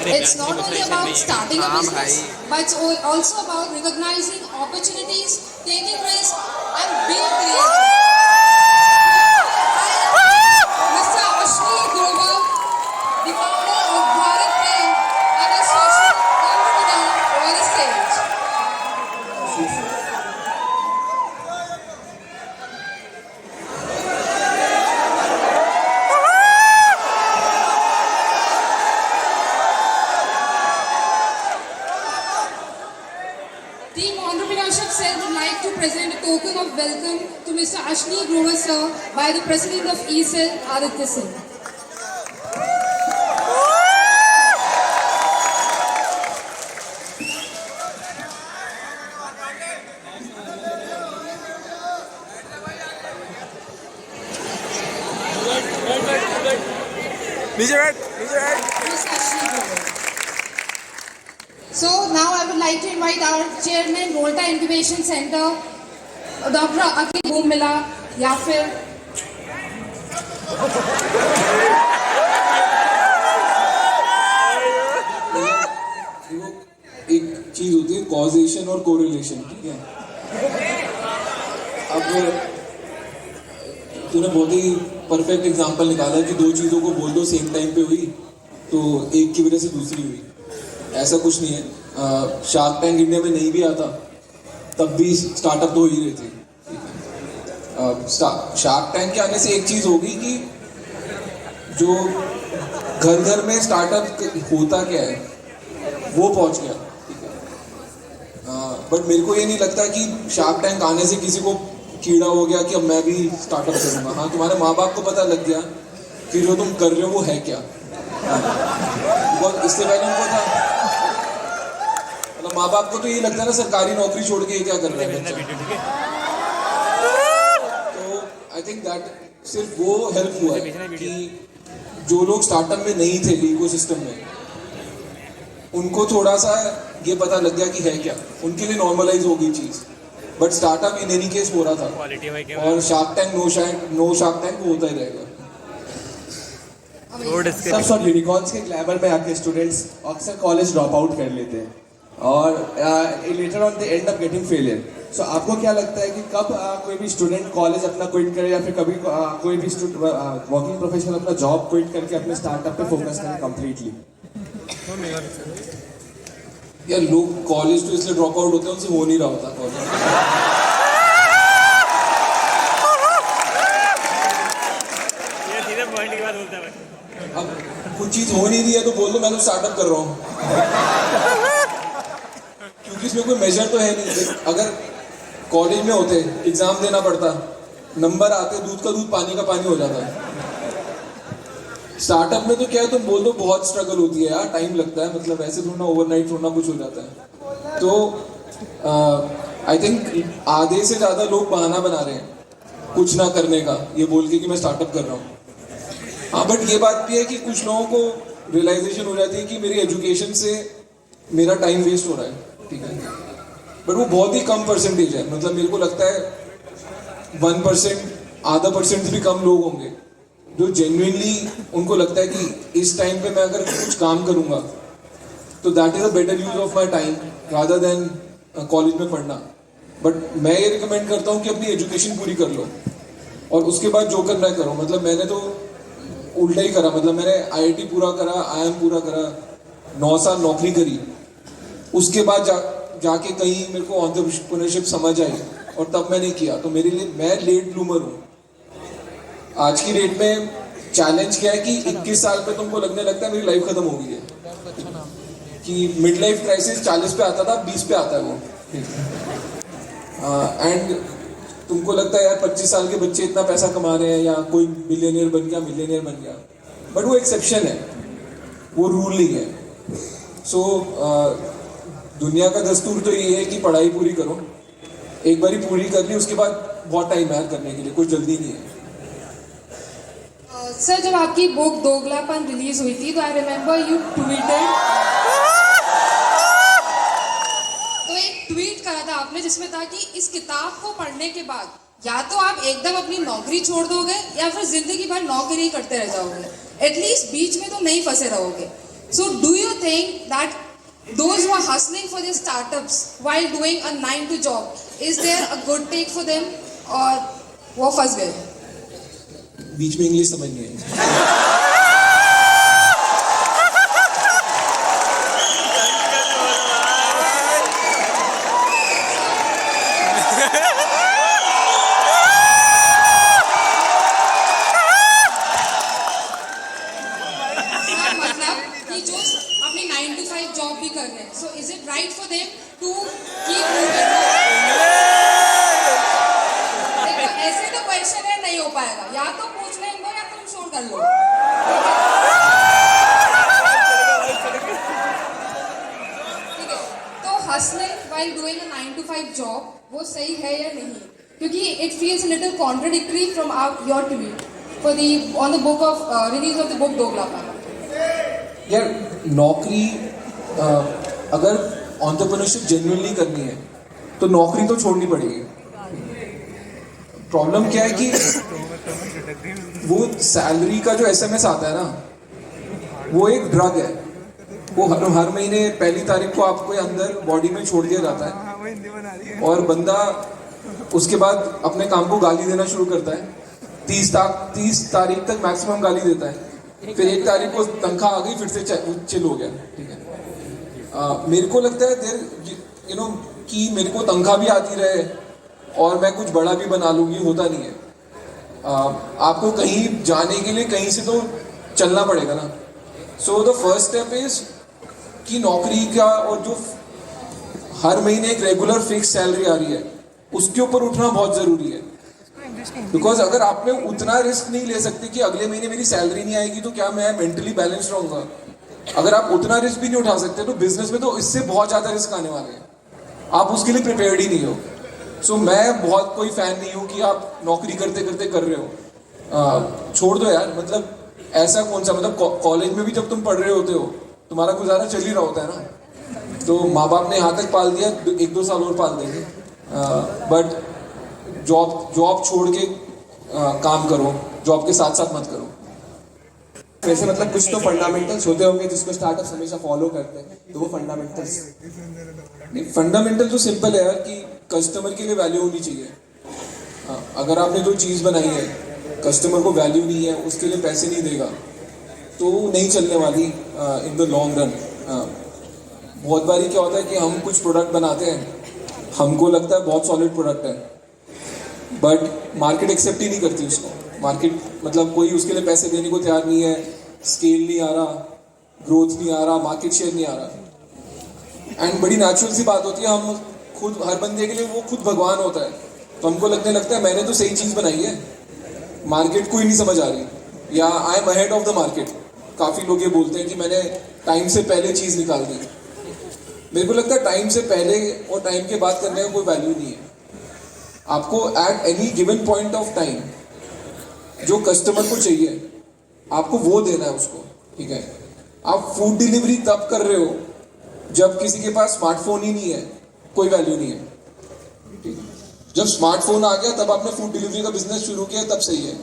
It's not only about starting a business, but it's also about recognizing opportunities, taking risks, and being creative. Mr. Ashwini Grover, the founder of Bharat Pay, and his social entrepreneur over the stage. Team Entrepreneurship Cell would like to present a token of welcome to Mr. Ashwini Grover sir by the President of ECell, Aditya Singh. Mr. Ashwini Grover. So now I would like to invite our chairman, Volta Incubation Center, Dr. Akhil Bhumila, या फिर एक चीज होती है causation और correlation, ठीक है। अब तूने बहुत ही परफेक्ट एग्जांपल निकाला कि दो चीजों को बोल दो सेम टाइम पे हुई तो एक की वजह से दूसरी हुई। ऐसा कुछ नहीं है। शार्क टैंक इंडिया में नहीं भी आता तब भी स्टार्टअप तो हो ही रहे थे। शार्क टैंक के आने से एक चीज होगी कि जो घर घर में स्टार्टअप होता क्या है वो पहुंच गया, ठीक है। बट मेरे को ये नहीं लगता कि शार्क टैंक आने से किसी को कीड़ा हो गया कि अब मैं भी स्टार्टअप करूंगा। हाँ, तुम्हारे माँ बाप को पता लग गया कि जो तुम कर रहे हो वो है क्या। बहुत इससे पहले उनको था, मतलब माँ बाप को तो ये लगता है ना सरकारी नौकरी छोड़ के ये क्या कर रहे हैं बच्चा। तो आई थिंक दैट सिर्फ वो हेल्प हुआ है कि जो लोग स्टार्टअप में नहीं थे इकोसिस्टम में उनको थोड़ा सा ये पता लग गया कि है क्या, उनके लिए नॉर्मलाइज हो गई चीज। But startup in any case हो रहा था और Shark Tank no Shark Tank होता ही रहेगा। सब सॉरी यूनिकॉर्न्स के ग्लैमर में आके स्टूडेंट्स अक्सर कॉलेज ड्रॉप आउट कर लेते हैं और later on they end up getting failure. So आपको क्या लगता है कि कब कोई भी स्टूडेंट कॉलेज अपना क्विट करे या फिर कभी कोई भी वर्किंग प्रोफेशनल अपना जॉब क्विट करके अपने स्टार्टअप पे फोकस करे कंप्लीटली? यार लोग कॉलेज तो इसलिए ड्रॉप आउट होते हैं, उनसे हो नहीं रहा होता कॉलेज। अब कुछ चीज हो नहीं रही है तो बोल दो मैं तो स्टार्टअप कर रहा हूँ क्योंकि इसमें कोई मेजर तो है नहीं। अगर कॉलेज में होते एग्जाम देना पड़ता, नंबर आते, दूध का दूध पानी का पानी हो जाता है। स्टार्टअप में तो क्या है, तुम बोल दो बहुत स्ट्रगल होती है यार, टाइम लगता है, मतलब ऐसे थोड़ा ओवरनाइट थोड़ा कुछ हो जाता है। तो आई थिंक आधे से ज्यादा लोग बहाना बना रहे हैं कुछ ना करने का, ये बोल के कि मैं स्टार्टअप कर रहा हूँ। हाँ, बट ये बात भी है कि कुछ लोगों को रियलाइजेशन हो जाती है कि मेरी एजुकेशन से मेरा टाइम वेस्ट हो रहा है, ठीक है। बट वो बहुत ही कम परसेंटेज है, मतलब मेरे को लगता है 1%, आधा % भी कम लोग होंगे जो जेन्युइनली उनको लगता है कि इस टाइम पे मैं अगर कुछ काम करूंगा तो that is a better use of my time rather than college में पढ़ना। बट मैं ये रिकमेंड करता हूँ कि अपनी एजुकेशन पूरी कर लो और उसके बाद जो करना है करो। मतलब मैंने तो उल्टा ही करा, मतलब मैंने IIT पूरा करा, IIM पूरा करा, 9 साल नौकरी करी, उसके बाद जाके कहीं मेरे को एंटरप्रेन्योरशिप समझ आई और तब मैंने किया। तो मेरे लिए मैं लेट ब्लूमर हूँ। आज की डेट में चैलेंज क्या है कि 21 साल पे तुमको लगने लगता है मेरी लाइफ खत्म हो गई है, कि मिड लाइफ क्राइसिस 40 पे आता था, 20 पे आता है वो। एंड तुमको लगता है यार 25 साल के बच्चे इतना पैसा कमा रहे हैं या कोई मिलियनियर बन गया, बट वो एक्सेप्शन है, वो रूल नहीं है। सो दुनिया का दस्तूर तो ये है कि पढ़ाई पूरी करो, एक बारी पूरी कर ली उसके बाद बहुत टाइम है करने के लिए, कुछ जल्दी नहीं है। सर, जब आपकी बुक दोगलापन रिलीज हुई थी तो आई रिमेम्बर यू ट्वीटेड, तो एक ट्वीट करा था आपने जिसमें था कि इस किताब को पढ़ने के बाद या तो आप एकदम अपनी नौकरी छोड़ दोगे या फिर जिंदगी भर नौकरी करते रह जाओगे, एटलीस्ट बीच में तो नहीं फंसे रहोगे। So do you think that those who are hustling for their startups while doing a 9 to job, is there a good take for them or वो फंस गए? बीच में इंग्लिश समझ नहीं आई। हाँ, मतलब कि जो अपनी 9 to 5 जॉब भी कर रहे हैं, so is it right for them to keep moving? देखो ऐसे तो क्वेश्चन है, नहीं हो पाएगा, या तो पूछ लें इनको या तुम शोर कर लो। ठीक है, तो hustling while doing a 9 to 5 job वो सही है या नहीं? क्योंकि it feels a little contradictory from your tweet for the on the book of release of the book दोगलापन। यार नौकरी अगर एंटरप्रेन्योरशिप जेन्युइनली करनी है तो नौकरी तो छोड़नी पड़ेगी। प्रॉब्लम क्या है कि वो सैलरी का जो एसएमएस आता है ना, वो एक ड्रग है। वो हर महीने पहली तारीख को आपको अंदर बॉडी में छोड़ दिया जाता है और बंदा उसके बाद अपने काम को गाली देना शुरू करता है। 30 तारीख तक मैक्सिमम गाली देता है, फिर 1 तारीख को तनख्वाह आ गई, फिर से चिल हो गया। ठीक है, मेरे को लगता है देर कि मेरे को तनख्वाह भी आती रहे और मैं कुछ बड़ा भी बना लूंगी, होता नहीं है। आपको कहीं जाने के लिए कहीं से तो चलना पड़ेगा ना। So the first step is कि नौकरी का और जो हर महीने एक रेगुलर फिक्स सैलरी आ रही है उसके ऊपर उठना बहुत जरूरी है। बिकॉज अगर आप में उतना रिस्क नहीं ले सकते कि अगले महीने मेरी सैलरी नहीं आएगी तो क्या मैं मेंटली बैलेंस रहूंगा, अगर आप उतना रिस्क भी नहीं उठा सकते तो बिजनेस में तो इससे बहुत ज्यादा रिस्क आने वाले हैं, आप उसके लिए प्रिपेयर्ड ही नहीं हो। सो मैं बहुत कोई फैन नहीं हूँ कि आप नौकरी करते करते कर रहे हो। छोड़ दो यार, मतलब ऐसा कौन सा, मतलब कॉलेज में भी जब तुम पढ़ रहे होते हो तुम्हारा गुजारा चल ही रहा होता है ना। तो माँ बाप ने यहाँ तक पाल दिया, 1-2 साल और पाल देंगे। बट जॉब छोड़ के काम करो, जॉब के साथ साथ मत करो। वैसे मतलब कुछ तो फंडामेंटल्स होते होंगे जिसको स्टार्टअप्स हमेशा फॉलो करते हैं, तो वो फंडामेंटल्स। नहीं, फंडामेंटल तो सिंपल है यार कि कस्टमर के लिए वैल्यू होनी चाहिए। अगर आपने जो चीज़ बनाई है कस्टमर को वैल्यू नहीं है, उसके लिए पैसे नहीं देगा तो नहीं चलने वाली इन द लॉन्ग रन। बहुत बारी क्या होता है कि हम कुछ प्रोडक्ट बनाते हैं, हमको लगता है बहुत सॉलिड प्रोडक्ट है, बट मार्केट एक्सेप्ट ही नहीं करती उसको। मार्केट मतलब कोई उसके लिए पैसे देने को तैयार नहीं है, स्केल नहीं आ रहा, ग्रोथ नहीं आ रहा, मार्केट शेयर नहीं आ रहा। एंड बड़ी नेचुरल सी बात होती है, हम खुद हर बंदे के लिए वो खुद भगवान होता है, तो हमको लगने लगता है मैंने तो सही चीज़ बनाई है, मार्केट को ही नहीं समझ आ रही, या I am ahead of the market. काफ़ी लोग ये बोलते हैं कि मैंने टाइम से पहले चीज़ निकाल दी। मेरे को लगता है टाइम से पहले और टाइम के बाद करने का कोई वैल्यू नहीं है। आपको at any given point of time जो कस्टमर को चाहिए आपको वो देना है उसको। ठीक है, आप फूड डिलीवरी तब कर रहे हो जब किसी के पास स्मार्टफोन ही नहीं है, कोई वैल्यू नहीं है। ठीक है, जब स्मार्टफोन आ गया तब आपने फूड डिलीवरी का बिजनेस शुरू किया, तब सही है।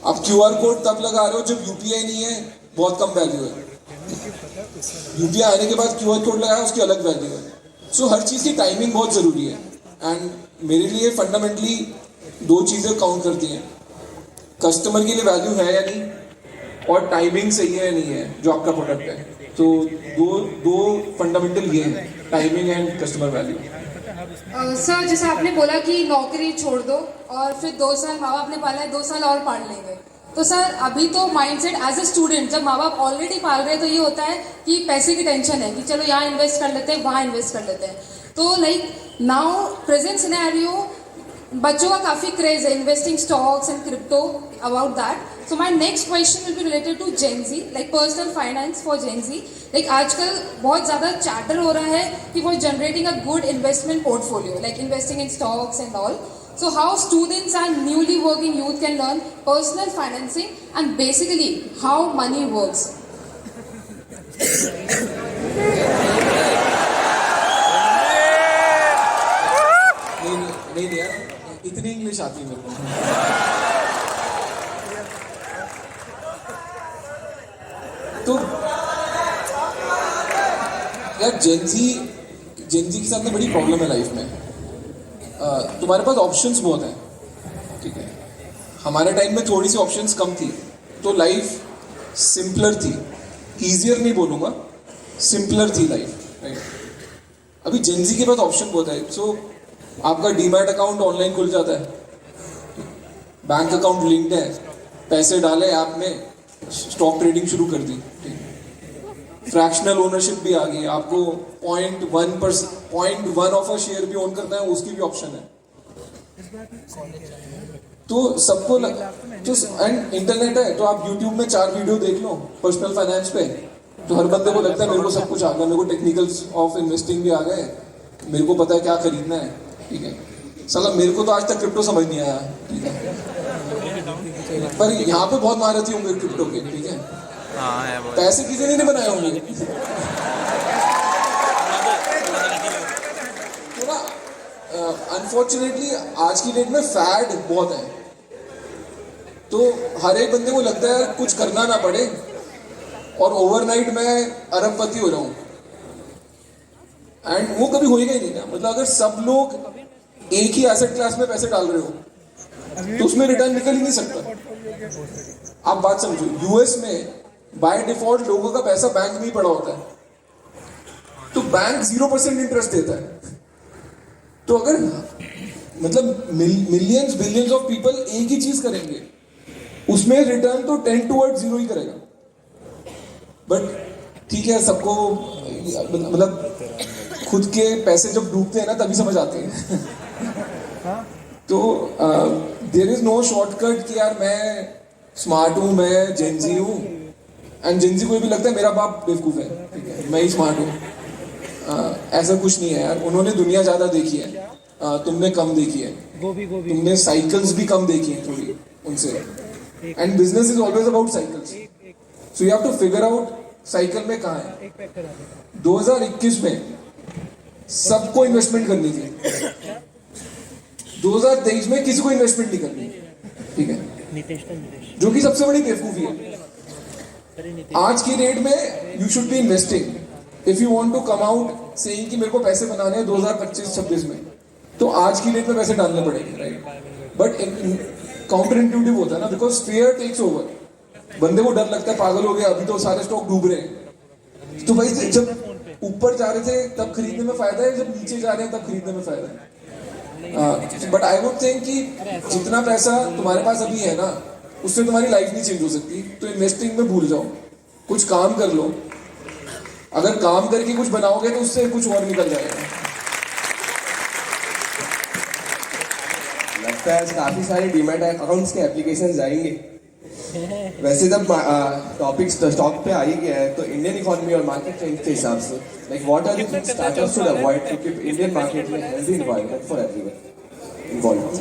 आप क्यूआर कोड तब लगा रहे हो जब यूपीआई नहीं है, बहुत कम वैल्यू है। यूपीआई आने के बाद क्यूआर कोड लगाया, उसकी अलग वैल्यू है। सो हर चीज़ की टाइमिंग बहुत ज़रूरी है। एंड मेरे लिए फंडामेंटली 2 चीज़ें काउंट करती हैं, कस्टमर के लिए वैल्यू है या नहीं, और टाइमिंग सही है या नहीं है जो आपका प्रोडक्ट है। तो दो फंडामेंटल ये हैं, timing and customer value. Sir जैसे आपने बोला कि नौकरी छोड़ दो और फिर 2 साल माँ बाप ने पाला है, 2 साल और पाल लेंगे, तो सर अभी तो माइंडसेट एज अ स्टूडेंट जब माँ बाप ऑलरेडी पाल रहे हैं तो ये होता है कि पैसे की टेंशन है कि चलो यहाँ इन्वेस्ट कर लेते हैं, वहाँ इन्वेस्ट कर लेते हैं। तो लाइक नाउ प्रेजेंट सिनेरियो बच्चों का काफ़ी क्रेज है investing stocks and crypto about that. So my next question will be related to Gen Z, like personal finance for Gen Z. Like आजकल बहुत ज़्यादा चैटर हो रहा है कि for generating a good investment portfolio like investing in stocks and all. So how students and newly working youth can learn personal financing and basically how money works. नहीं यार, इतनी इंग्लिश आती है मेरे को। तो यार जेंजी के साथ ना बड़ी प्रॉब्लम है लाइफ में। तुम्हारे पास ऑप्शंस बहुत हैं, ठीक है। हमारे टाइम में थोड़ी सी ऑप्शंस कम थी, तो लाइफ सिंपलर थी। ईजियर नहीं बोलूँगा, सिंपलर थी लाइफ, राइट। अभी जेंजी के पास ऑप्शन बहुत है। सो आपका डीमैट अकाउंट ऑनलाइन खुल जाता है, बैंक अकाउंट लिंक्ड है, पैसे डाले ऐप में, स्टॉक ट्रेडिंग शुरू कर दी, ठीक। फ्रैक्शनल ओनरशिप भी आ गई, आपको 0.1 ऑफ अ शेयर भी ओन करना है, उसकी भी ऑप्शन है। तो सबको तो एंड इंटरनेट है, तो आप यूट्यूब में 4 वीडियो देख लो पर्सनल फाइनेंस पे, तो हर बंदे को लगता है मेरे को सब कुछ आ गया, मेरे को टेक्निकल्स ऑफ इन्वेस्टिंग भी आ गए, मेरे को पता है क्या खरीदना है, ठीक है। साला मेरे को तो आज तक क्रिप्टो समझ नहीं आया, ठीक है। पर यहाँ पे बहुत महारथी होंगे क्रिप्टो के, ठीक है। पैसे किसी ने नहीं बनाए होंगे। तो ना अनफॉर्चुनेटली आज की डेट में फैड बहुत है, तो हर एक बंदे को लगता है कुछ करना ना पड़े और ओवरनाइट मैं अरबपति हो रहा हूँ, एंड वो कभी होएगा ही नहीं ना। मतलब अगर सब लोग एक ही एसेट क्लास में पैसे डाल रहे हो तो उसमें रिटर्न निकल ही नहीं सकता। आप बात समझो, यूएस में बाय डिफॉल्ट लोगों का पैसा बैंक में ही पड़ा होता है, तो बैंक 0% इंटरेस्ट देता है। तो अगर मतलब मिलियंस बिलियंस ऑफ पीपल एक ही चीज करेंगे, उसमें रिटर्न तो 10 towards 0 ही करेगा। बट ठीक है, सबको मतलब खुद के पैसे जब डूबते हैं ना तभी समझ आते हैं। तो देयर इज नो शॉर्टकट कि यार मैं स्मार्ट हूँ, मैं जेंजी हूँ, एंड जेंजी को भी लगता है मेरा बाप बेवकूफ है, ठीक है, मैं ही स्मार्ट हूँ। ऐसा कुछ नहीं है यार, उन्होंने दुनिया ज्यादा देखी है, तुमने कम देखी है। तुमने साइकिल्स भी कम देखी है थोड़ी उनसे, and business is always about cycles. So you have to figure out cycle में कहाँ है। 2021 में सबको इन्वेस्टमेंट करनी थी, 2023 में किसी को इन्वेस्टमेंट नहीं करनी, ठीक है, जो कि सबसे बड़ी बेवकूफी है। आज की डेट में you should be investing if you want to come out saying कि मेरे को पैसे बनाने हैं 2025-26 में, तो आज की डेट में पैसे डालने पड़ेंगे, राइट। बट काउंटर इंट्यूटिव होता है ना, बिकॉज फियर टेक्स ओवर। बंदे को डर लगता है, पागल हो गया, अभी तो सारे स्टॉक डूब रहे हैं। तो भाई जब ऊपर जा रहे थे तब खरीदने में फायदा है, जब नीचे जा रहे हैं तब खरीदने में फायदा है। बट आई वुड थिंक कि जितना पैसा तुम्हारे पास अभी है ना, उससे तुम्हारी लाइफ नहीं चेंज हो सकती। तो इन्वेस्टिंग में भूल जाओ, कुछ काम कर लो। अगर काम करके कुछ बनाओगे तो उससे कुछ और निकल जाएगा। लगता है काफी सारे डीमैट अकाउंट्स के एप्लीकेशंस आएंगे। वैसे जब टॉपिक स्टॉक पे आ ही गया है, तो इंडियन इकोनॉमी और मार्केट ट्रेंड के हिसाब से like what are the things startups should avoid to keep Indian market में healthy environment for everyone involved.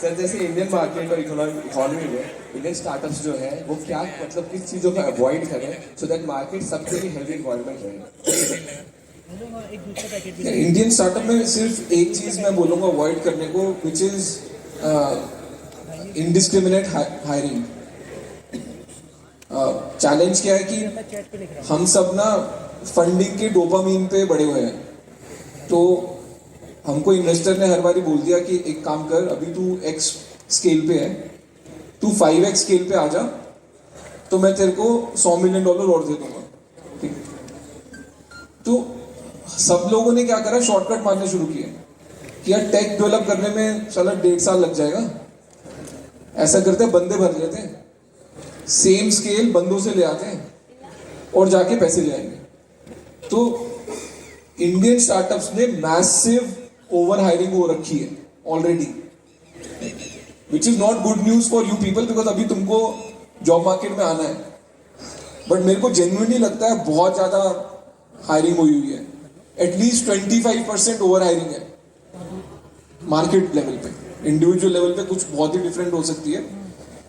Sir जैसे इंडियन मार्केट और इकोनॉमी में इंडियन स्टार्टअप्स जो है वो क्या मतलब किस चीज़ों का अवॉइड करें सो दैट मार्केट सबके लिए हेल्दी एनवायरनमेंट रहे। इंडियन स्टार्टअप में सिर्फ एक चीज मैं बोलूंगा अवॉइड करने को, which is indiscriminate hiring. Challenge क्या है कि हम सब ना फंडिंग के डोपामीन पे बड़े हुए हैं। तो हमको इन्वेस्टर ने हर बारी बोल दिया कि एक काम कर, अभी तू X स्केल पे है, तू 5x स्केल पे आ जा, तो मैं तेरे को $100 मिलियन और दे दूंगा, ठीक। तो सब लोगों ने क्या करा, शॉर्टकट मारने शुरू किए कि यार टेक डेवलप करने में साला 1.5 साल लग जाएगा। ऐसा करते बंदे भर लेते हैं, सेम स्केल बंदों से ले आते हैं और जाके पैसे ले आएंगे। तो इंडियन स्टार्टअप्स ने मैसिव ओवर हायरिंग हो रखी है already, which is not good news for you people, because अभी तुमको जॉब मार्केट में आना है। बट मेरे को जेन्युइनली लगता है बहुत ज्यादा हायरिंग हुई है, एटलीस्ट 25% ओवर हायरिंग है मार्केट लेवल पे। इंडिविजुअल लेवल पे कुछ बहुत ही डिफरेंट हो सकती है,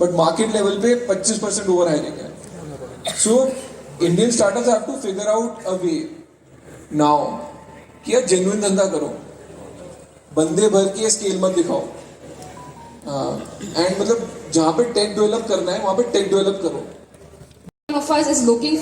बट मार्केट लेवल पे 25% ओवर हायरिंग है। So Indian startups have to figure out a way now कि यार जेन्युइन धंधा करो, बंदे भर के स्केल मत दिखाओ। एंड मतलब जहां पे टेक डेवलप करना है वहां पे टेक डेवलप करो, of us is looking